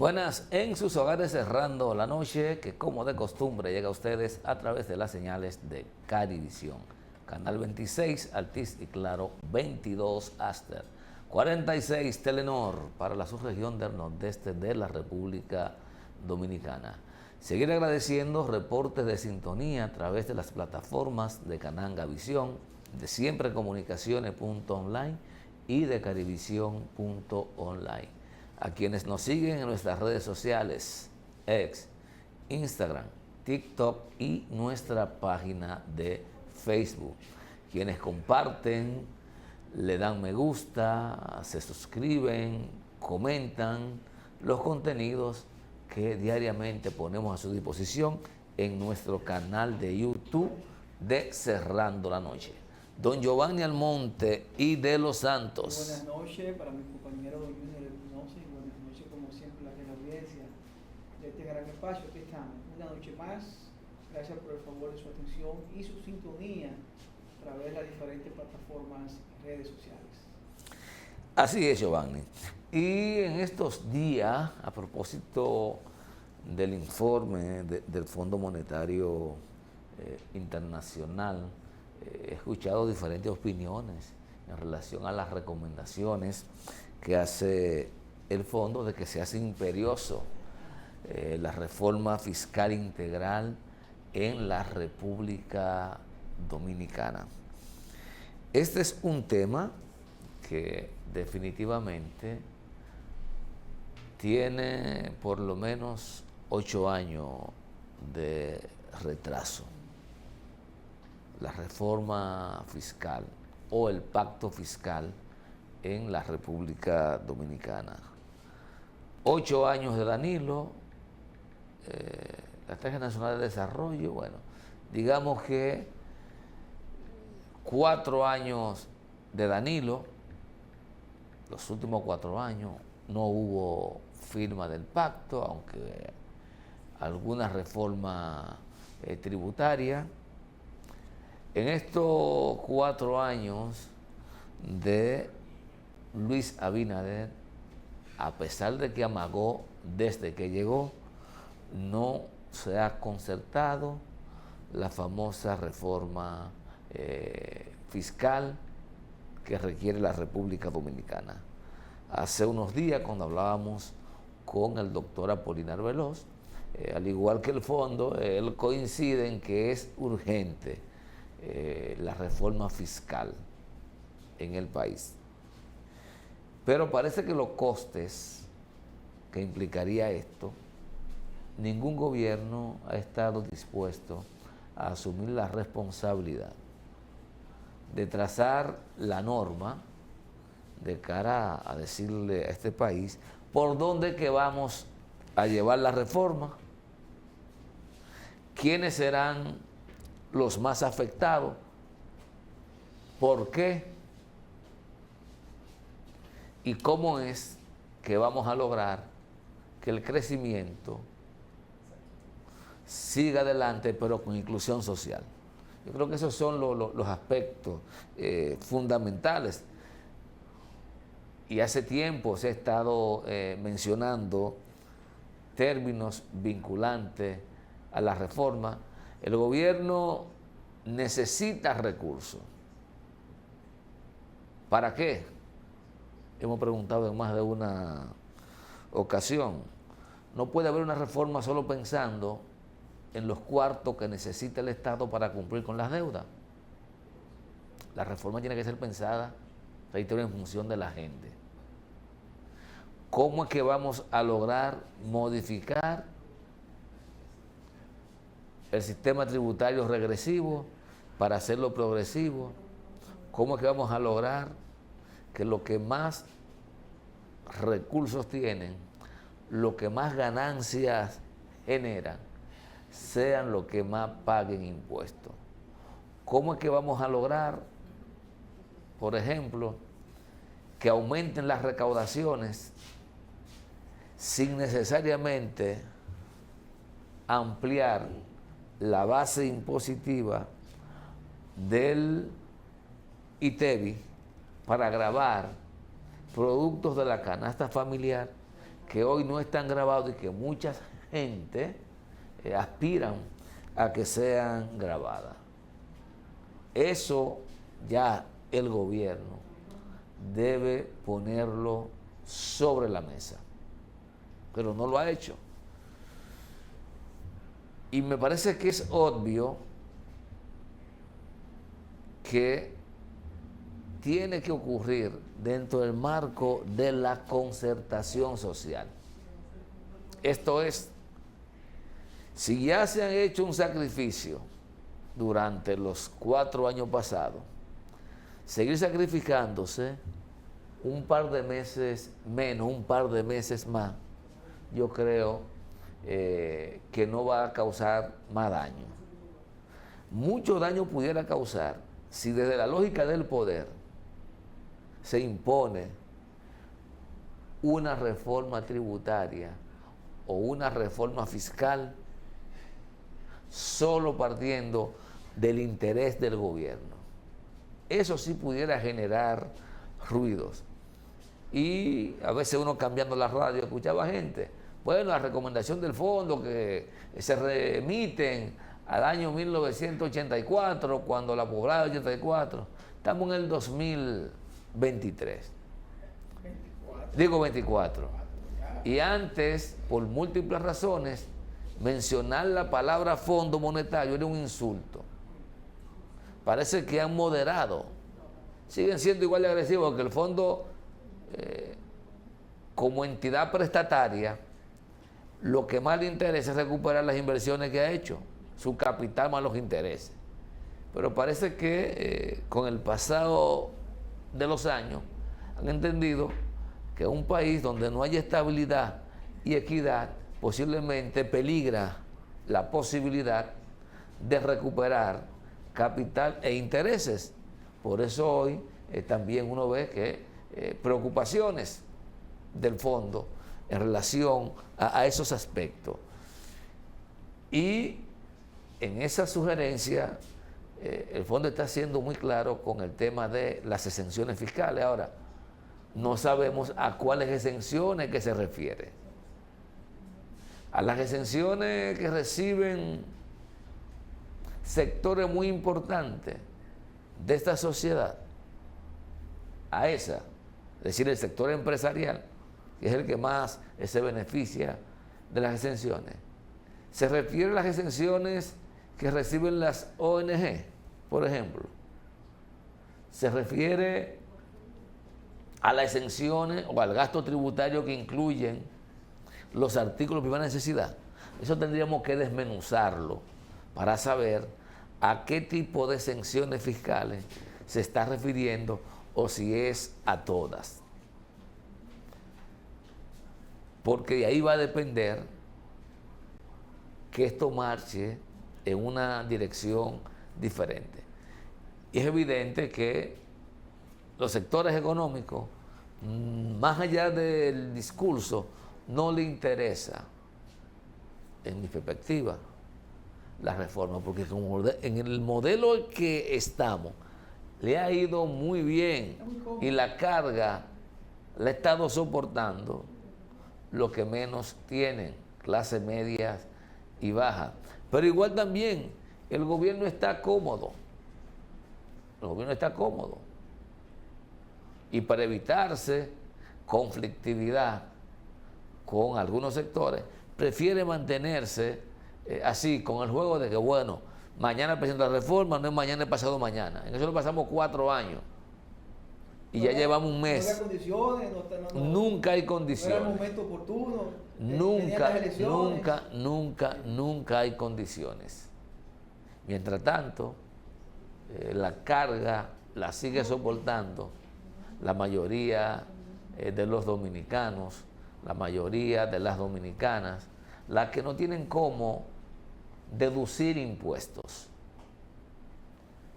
Buenas, en sus hogares cerrando la noche, que como de costumbre llega a ustedes a través de las señales de Carivisión. Canal 26, Altiz y Claro, 22 Aster, 46 Telenor para la subregión del nordeste de la República Dominicana. Seguir agradeciendo reportes de sintonía a través de las plataformas de Cananga Visión, de siemprecomunicaciones.online y de carivisión.online. A quienes nos siguen en nuestras redes sociales, X, Instagram, TikTok y nuestra página de Facebook. Quienes comparten, le dan me gusta, se suscriben, comentan los contenidos que diariamente ponemos a su disposición en nuestro canal de YouTube de Cerrando la Noche. Don Giovanni Almonte y de los Santos. Buenas noches para mi compañero Don Junior Espinosa y buenas noches como siempre la audiencia de este gran espacio. Aquí estamos, una noche más. Gracias por el favor de su atención y su sintonía a través de las diferentes plataformas y redes sociales. Así es, Giovanni. Y en estos días, a propósito del informe del Fondo Monetario Internacional, he escuchado diferentes opiniones en relación a las recomendaciones que hace el fondo de que se hace imperioso la reforma fiscal integral en la República Dominicana. Este es un tema que definitivamente tiene por lo menos 8 años de retraso. La reforma fiscal o el pacto fiscal en la República Dominicana. 8 años de Danilo, la Estrategia Nacional de Desarrollo, bueno, digamos que 4 años de Danilo, los últimos 4 años no hubo firma del pacto, aunque alguna reforma tributaria. En estos 4 años de Luis Abinader, a pesar de que amagó desde que llegó, no se ha concertado la famosa reforma fiscal que requiere la República Dominicana. Hace unos días, cuando hablábamos con el doctor Apolinar Veloz, al igual que el fondo, él coincide en que es urgente la reforma fiscal en el país. Pero parece que los costes que implicaría esto, ningún gobierno ha estado dispuesto a asumir la responsabilidad de trazar la norma de cara a decirle a este país por dónde que vamos a llevar la reforma, quiénes serán los más afectados, por qué y cómo es que vamos a lograr que el crecimiento siga adelante, pero con inclusión social. Yo creo que esos son los aspectos fundamentales. Y hace tiempo se ha estado mencionando términos vinculantes a la reforma. El gobierno necesita recursos. ¿Para qué? Hemos preguntado en más de una ocasión. No puede haber una reforma solo pensando en los cuartos que necesita el Estado para cumplir con las deudas. La reforma tiene que ser pensada, reitero, en función de la gente. ¿Cómo es que vamos a lograr modificar el sistema tributario regresivo para hacerlo progresivo? ¿Cómo es que vamos a lograr que lo que más recursos tienen, lo que más ganancias generan, sean los que más paguen impuestos? ¿Cómo es que vamos a lograr, por ejemplo, que aumenten las recaudaciones sin necesariamente ampliar la base impositiva del ITEVI para gravar productos de la canasta familiar que hoy no están grabados y que mucha gente aspiran a que sean grabadas. Eso ya el gobierno debe ponerlo sobre la mesa, pero no lo ha hecho. Y me parece que es obvio que tiene que ocurrir dentro del marco de la concertación social. Esto es, si ya se han hecho un sacrificio durante los 4 años pasados, seguir sacrificándose un par de meses menos, un par de meses más, yo creo que no va a causar más daño. Mucho daño pudiera causar si desde la lógica del poder se impone una reforma tributaria o una reforma fiscal solo partiendo del interés del gobierno. Eso sí pudiera generar ruidos. Y a veces uno cambiando la radio escuchaba gente, bueno, la recomendación del fondo que se remiten al año 1984, cuando la pobreza 84, estamos en el 2023. 24. Y antes, por múltiples razones, mencionar la palabra Fondo Monetario era un insulto. Parece que han moderado. Siguen siendo igual de agresivos, que el fondo, como entidad prestataria, lo que más le interesa es recuperar las inversiones que ha hecho, su capital más los intereses. Pero parece que con el pasado de los años han entendido que un país donde no haya estabilidad y equidad posiblemente peligra la posibilidad de recuperar capital e intereses. Por eso hoy también uno ve que preocupaciones del fondo en relación a esos aspectos. Y en esa sugerencia el fondo está siendo muy claro con el tema de las exenciones fiscales. Ahora, no sabemos a cuáles exenciones que se refiere. A las exenciones que reciben sectores muy importantes de esta sociedad, a esa, es decir, el sector empresarial, que es el que más se beneficia de las exenciones. Se refiere a las exenciones que reciben las ONG, por ejemplo. Se refiere a las exenciones o al gasto tributario que incluyen los artículos de primera necesidad. Eso tendríamos que desmenuzarlo para saber a qué tipo de exenciones fiscales se está refiriendo o si es a todas. Porque de ahí va a depender que esto marche en una dirección diferente. Y es evidente que los sectores económicos, más allá del discurso, no le interesa, en mi perspectiva, la reforma, porque como en el modelo que estamos, le ha ido muy bien y la carga la ha estado soportando los que menos tienen, clase media y baja. Pero igual también el gobierno está cómodo. El gobierno está cómodo. Y para evitarse conflictividad con algunos sectores, prefiere mantenerse así, con el juego de que, bueno, mañana presenta la reforma, no es mañana, es pasado mañana. En eso lo pasamos 4 años. Y ya llevamos un mes. No hay condiciones, nunca hay condiciones. No era el momento oportuno. Nunca hay condiciones. Mientras tanto, la carga la sigue soportando la mayoría de los dominicanos, la mayoría de las dominicanas, las que no tienen cómo deducir impuestos.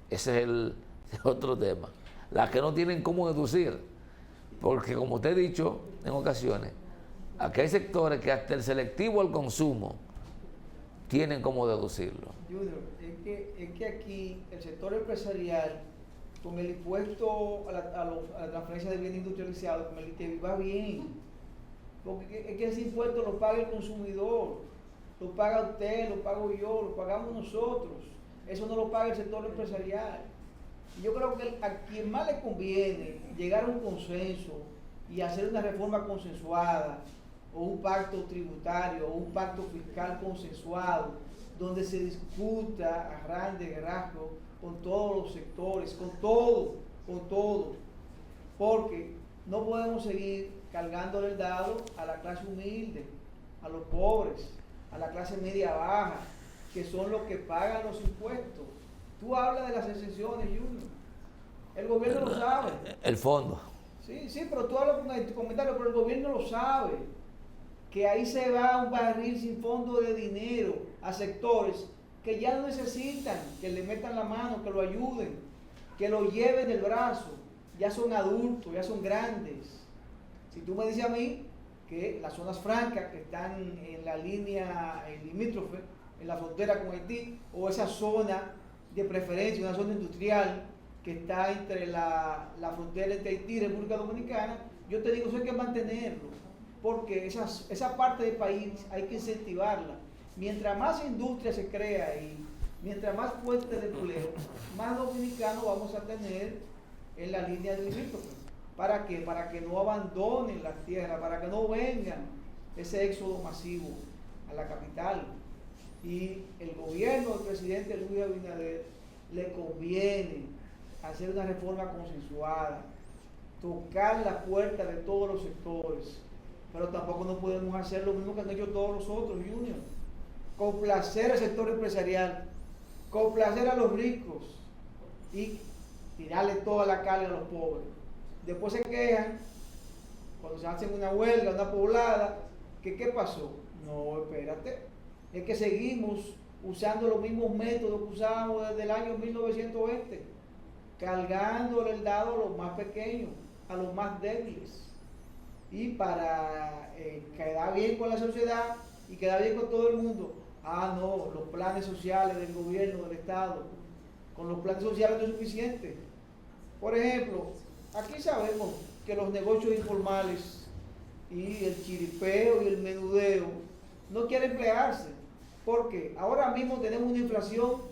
Ese es el otro tema. Las que no tienen cómo deducir, porque como usted ha dicho en ocasiones, aquí hay sectores que hasta el selectivo al consumo tienen cómo deducirlo. Junior, es que aquí el sector empresarial, con el impuesto a la transferencia de bienes industrializados, con el ITEVI, va bien. porque es que ese impuesto lo paga el consumidor, lo paga usted, lo pago yo, lo pagamos nosotros, eso no lo paga el sector empresarial. Y yo creo que a quien más le conviene llegar a un consenso y hacer una reforma consensuada, o un pacto tributario, o un pacto fiscal consensuado, donde se discuta a grandes rasgos con todos los sectores, con todo, porque no podemos seguir cargándole el dado a la clase humilde, a los pobres, a la clase media baja, que son los que pagan los impuestos. Tú hablas de las exenciones, Junior. El gobierno lo sabe. El fondo. Sí, pero tú hablas con tu comentario, pero el gobierno lo sabe. Que ahí se va un barril sin fondo de dinero a sectores que ya no necesitan que le metan la mano, que lo ayuden, que lo lleven del brazo. Ya son adultos, ya son grandes. Si tú me dices a mí que las zonas francas que están en la línea limítrofe, en la frontera con Haití, o esa zona de preferencia, una zona industrial que está entre la frontera entre Haití y República Dominicana, yo te digo, eso hay que mantenerlo, porque esa parte del país hay que incentivarla. Mientras más industria se crea ahí, mientras más fuentes de empleo, más dominicanos vamos a tener en la línea del limítrofe. ¿Para qué? Para que no abandonen las tierras, para que no vengan ese éxodo masivo a la capital. Y el gobierno del presidente Luis Abinader le conviene hacer una reforma consensuada, tocar la puerta de todos los sectores, pero tampoco no podemos hacer lo mismo que han hecho todos los otros, Junior. Complacer al sector empresarial, complacer a los ricos y tirarle toda la carga a los pobres. Después se quejan cuando se hacen una huelga, una poblada, que ¿qué pasó? No, espérate, es que seguimos usando los mismos métodos que usábamos desde el año 1920, cargándole el dado a los más pequeños, a los más débiles. Y para quedar bien con la sociedad y quedar bien con todo el mundo, no, los planes sociales del gobierno, del Estado, con los planes sociales no es suficiente. Por ejemplo, aquí sabemos que los negocios informales y el chiripeo y el menudeo no quieren emplearse, porque ahora mismo tenemos una inflación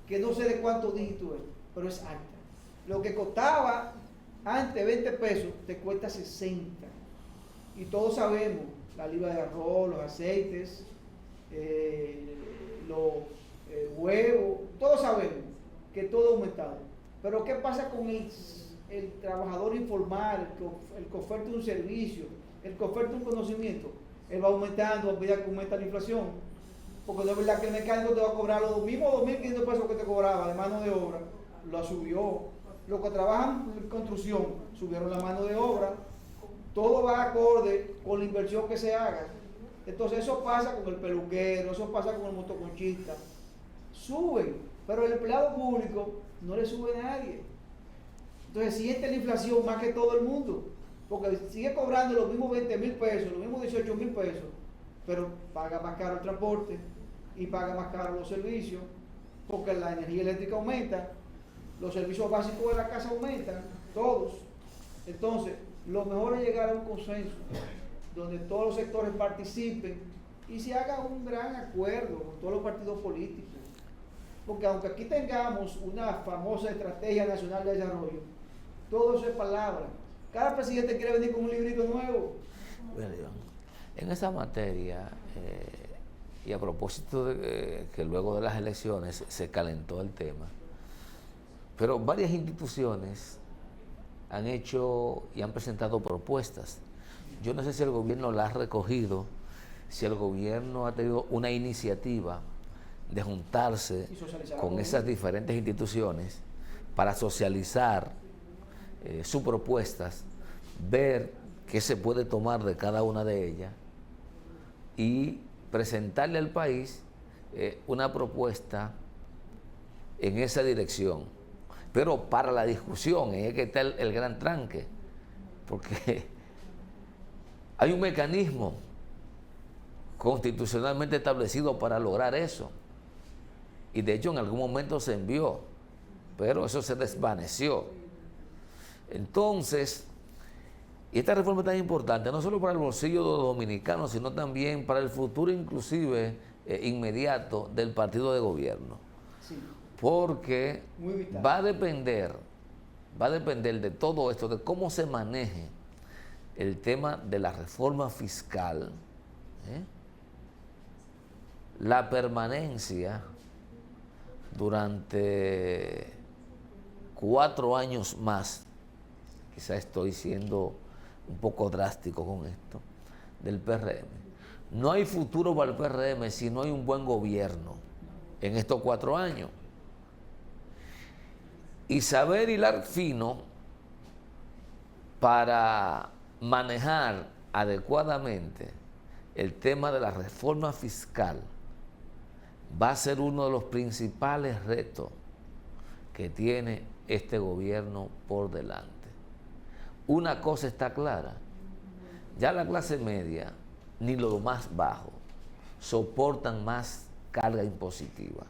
que no sé de cuántos dígitos es, pero es alta. Lo que costaba antes 20 pesos, te cuesta 60. Y todos sabemos, la libra de arroz, los aceites, los huevos, todos sabemos que todo ha aumentado. Pero ¿qué pasa con el trabajador informal, el que oferta un servicio, el que oferta un conocimiento? Él va aumentando a medida que aumenta la inflación. Porque no es verdad que el mecánico te va a cobrar los mismos 2.500 pesos que te cobraba de mano de obra, lo subió. Los que trabajan en construcción subieron la mano de obra. Todo va acorde con la inversión que se haga. Entonces eso pasa con el peluquero, eso pasa con el motoconchista. Suben, pero el empleado público no le sube a nadie. Entonces siente la inflación más que todo el mundo, porque sigue cobrando los mismos 20.000 pesos, los mismos 18.000 pesos, pero paga más caro el transporte y paga más caro los servicios, porque la energía eléctrica aumenta, los servicios básicos de la casa aumentan, todos. Entonces, lo mejor es llegar a un consenso donde todos los sectores participen y se haga un gran acuerdo con todos los partidos políticos. Porque aunque aquí tengamos una famosa estrategia nacional de desarrollo, todo eso es palabra. Cada presidente quiere venir con un librito nuevo. Bueno, en esa materia, y a propósito de que luego de las elecciones se calentó el tema, pero varias instituciones han hecho y han presentado propuestas. Yo no sé si el gobierno las ha recogido, si el gobierno ha tenido una iniciativa de juntarse con esas diferentes instituciones para socializar sus propuestas, ver qué se puede tomar de cada una de ellas y presentarle al país una propuesta en esa dirección. Pero para la discusión es que está el gran tranque, porque hay un mecanismo constitucionalmente establecido para lograr eso. Y de hecho en algún momento se envió, pero eso se desvaneció. Entonces, Y esta reforma es tan importante, no solo para el bolsillo de los dominicanos, sino también para el futuro inclusive inmediato del partido de gobierno. Sí. Porque Muy vital. va a depender de todo esto, de cómo se maneje el tema de la reforma fiscal, la permanencia durante 4 años más, quizá estoy siendo un poco drástico con esto, del PRM. No hay futuro para el PRM si no hay un buen gobierno en estos 4 años. Y saber hilar fino para manejar adecuadamente el tema de la reforma fiscal va a ser uno de los principales retos que tiene este gobierno por delante. Una cosa está clara, ya la clase media ni los más bajos soportan más carga impositiva.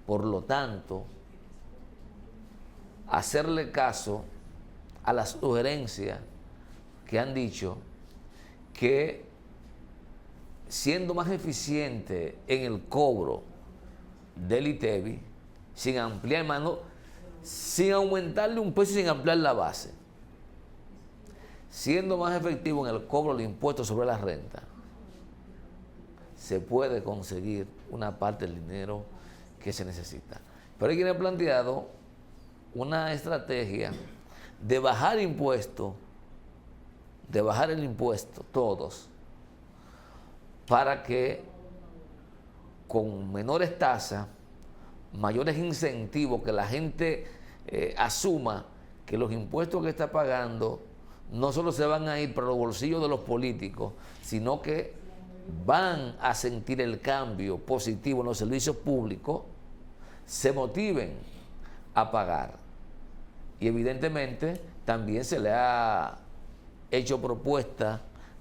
Por lo tanto, hacerle caso a las sugerencias que han dicho que siendo más eficiente en el cobro del ITEVI, sin ampliar, hermano, sin aumentarle un peso y sin ampliar la base, siendo más efectivo en el cobro del impuesto sobre la renta, se puede conseguir una parte del dinero que se necesita. Pero hay quien ha planteado una estrategia de bajar impuestos, de bajar el impuesto, todos, para que con menores tasas, mayores incentivos, que la gente asuma que los impuestos que está pagando no solo se van a ir para los bolsillos de los políticos, sino que van a sentir el cambio positivo en los servicios públicos, se motiven a pagar. Y evidentemente también se le ha hecho propuesta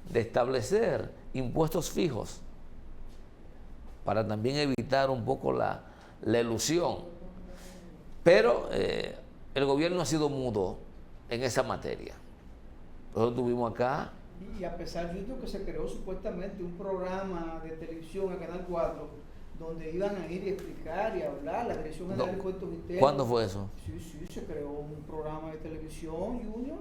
de establecer impuestos fijos para también evitar un poco la ilusión. Pero el gobierno ha sido mudo en esa materia. Nosotros tuvimos acá. Y a pesar de que se creó supuestamente un programa de televisión en Canal 4, donde iban a ir y explicar y hablar la Dirección General de Impuestos Internos. ¿Cuándo fue eso? Sí, se creó un programa de televisión, Junior,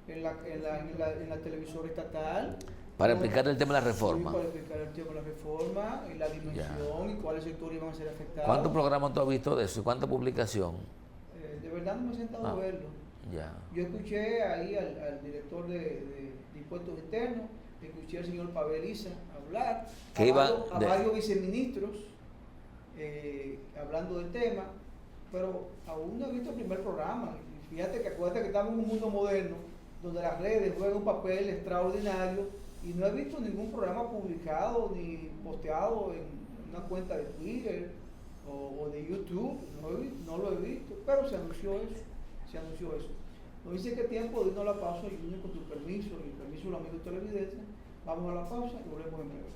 en la televisora estatal. Para explicar el tema de la reforma. Sí, para explicar el tema de la reforma, y la dimensión, y cuáles sectores iban a ser afectados. ¿Cuántos programas tú has visto de eso y cuánta publicación? De verdad no me he sentado a verlo. Ya. Yo escuché ahí al director de Impuestos Internos, escuché al señor Paveliza hablar, a varios viceministros hablando del tema, pero aún no he visto el primer programa. Y fíjate que acuérdate que estamos en un mundo moderno donde las redes juegan un papel extraordinario y no he visto ningún programa publicado ni posteado en una cuenta de Twitter o de YouTube, no lo he visto, pero se anunció eso. Nos dice que tiempo de irnos a la pausa, y con tu permiso y el permiso de los amigos televidentes, vamos a la pausa y volvemos en breve.